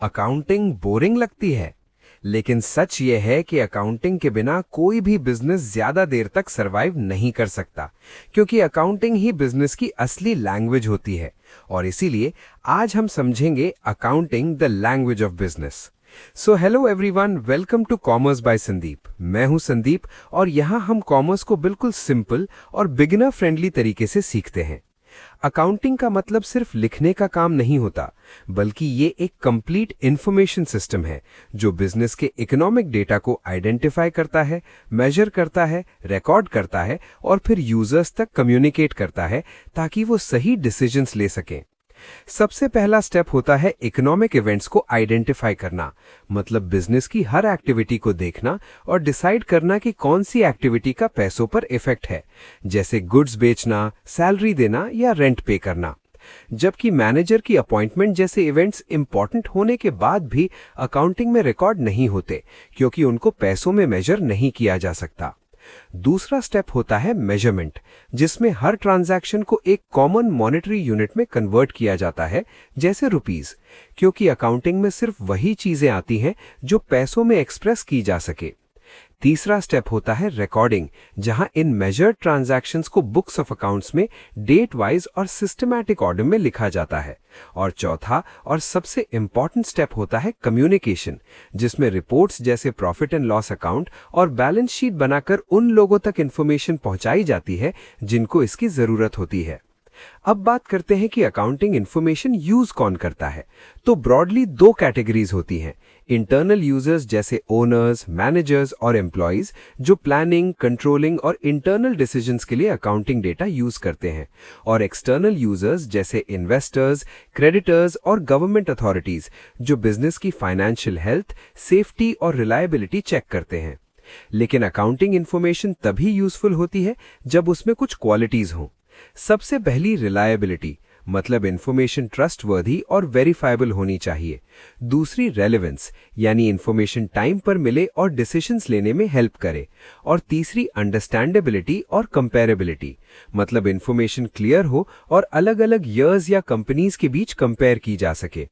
Accounting boring लगती है, लेकिन सच ये है कि अकाउंटिंग के बिना कोई भी बिजनेस ज्यादा देर तक सरवाइव नहीं कर सकता, क्योंकि अकाउंटिंग ही बिजनेस की असली लैंग्वेज होती है। और इसीलिए आज हम समझेंगे accounting the language of business. So hello everyone, welcome to commerce by Sandeep. मैं हूं संदीप और यहां हम कॉमर्स को बिल्कुल सिंपल और बिगिनर फ्रेंडली तरीके से सीखते हैं। अकाउंटिंग का मतलब सिर्फ लिखने का काम नहीं होता, बल्कि ये एक कंप्लीट इंफॉर्मेशन सिस्टम है जो बिजनेस के इकोनॉमिक डेटा को आइडेंटिफाई करता है, मेजर करता है, रिकॉर्ड करता है और फिर यूजर्स तक कम्युनिकेट करता है ताकि वो सही डिसीजंस ले सकें। सबसे पहला स्टेप होता है इकोनॉमिक इवेंट्स को आइडेंटिफाई करना, मतलब बिजनेस की हर एक्टिविटी को देखना और डिसाइड करना कि कौन सी एक्टिविटी का पैसों पर इफेक्ट है, जैसे गुड्स बेचना, सैलरी देना या रेंट पे करना। जबकि मैनेजर की अपॉइंटमेंट जैसे इवेंट्स इंपॉर्टेंट होने के बाद भी अकाउंटिंग में रिकॉर्ड नहीं होते, क्योंकि उनको पैसों में मेजर नहीं किया जा सकता। दूसरा स्टेप होता है मेजरमेंट, जिसमें हर ट्रांजैक्शन को एक कॉमन मॉनेटरी यूनिट में कन्वर्ट किया जाता है, जैसे रुपीस, क्योंकि अकाउंटिंग में सिर्फ वही चीजें आती हैं जो पैसों में एक्सप्रेस की जा सके। तीसरा स्टेप होता है रिकॉर्डिंग, जहां इन मेजर्ड ट्रांजैक्शंस को बुक्स ऑफ अकाउंट्स में डेट वाइज और सिस्टमैटिक ऑर्डर में लिखा जाता है। और चौथा और सबसे इंपॉर्टेंट स्टेप होता है कम्युनिकेशन, जिसमें रिपोर्ट्स जैसे प्रॉफिट एंड लॉस अकाउंट और बैलेंस शीट बनाकर उन लोगों तक इंफॉर्मेशन पहुंचाई जाती है जिनको इसकी जरूरत होती है। अब बात करते हैं कि अकाउंटिंग इंफॉर्मेशन यूज कौन करता है। तो ब्रॉडली दो कैटेगरीज होती हैं। इंटरनल यूजर्स जैसे ओनर्स, मैनेजर्स और एम्प्लॉइज, जो प्लानिंग, कंट्रोलिंग और इंटरनल डिसीजंस के लिए अकाउंटिंग डेटा यूज करते हैं। और एक्सटर्नल यूजर्स जैसे इन्वेस्टर्स, क्रेडिटर्स और गवर्नमेंट अथॉरिटीज, जो बिजनेस की फाइनेंशियल हेल्थ, सेफ्टी और रिलायबिलिटी चेक करते हैं। लेकिन अकाउंटिंग इंफॉर्मेशन तभी यूजफुल होती है जब उसमें कुछ क्वालिटीज हों। सबसे पहली रिलायबिलिटी, मतलब इंफॉर्मेशन ट्रस्टवर्दी और वेरीफाइबल होनी चाहिए। दूसरी रेलेवेंस, यानी इंफॉर्मेशन टाइम पर मिले और डिसीजंस लेने में हेल्प करे। और तीसरी अंडरस्टैंडेबिलिटी और कंपेरेबिलिटी, मतलब इंफॉर्मेशन क्लियर हो और अलग अलग ईयर्स या कंपनीज के बीच कंपेयर की जा सके।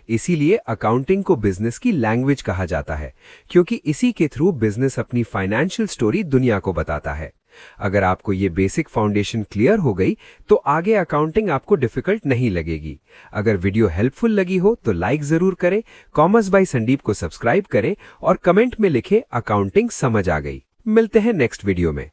इसीलिए अकाउंटिंग को बिजनेस की लैंग्वेज कहा जाता है, क्योंकि इसी के थ्रू बिजनेस अपनी फाइनेंशियल स्टोरी दुनिया को बताता है। अगर आपको ये बेसिक फाउंडेशन क्लियर हो गई तो आगे अकाउंटिंग आपको डिफिकल्ट नहीं लगेगी। अगर वीडियो हेल्पफुल लगी हो तो लाइक जरूर करें, कॉमर्स बाय संदीप को सब्सक्राइब करें और कमेंट में लिखें अकाउंटिंग समझ आ गई। मिलते हैं नेक्स्ट वीडियो में।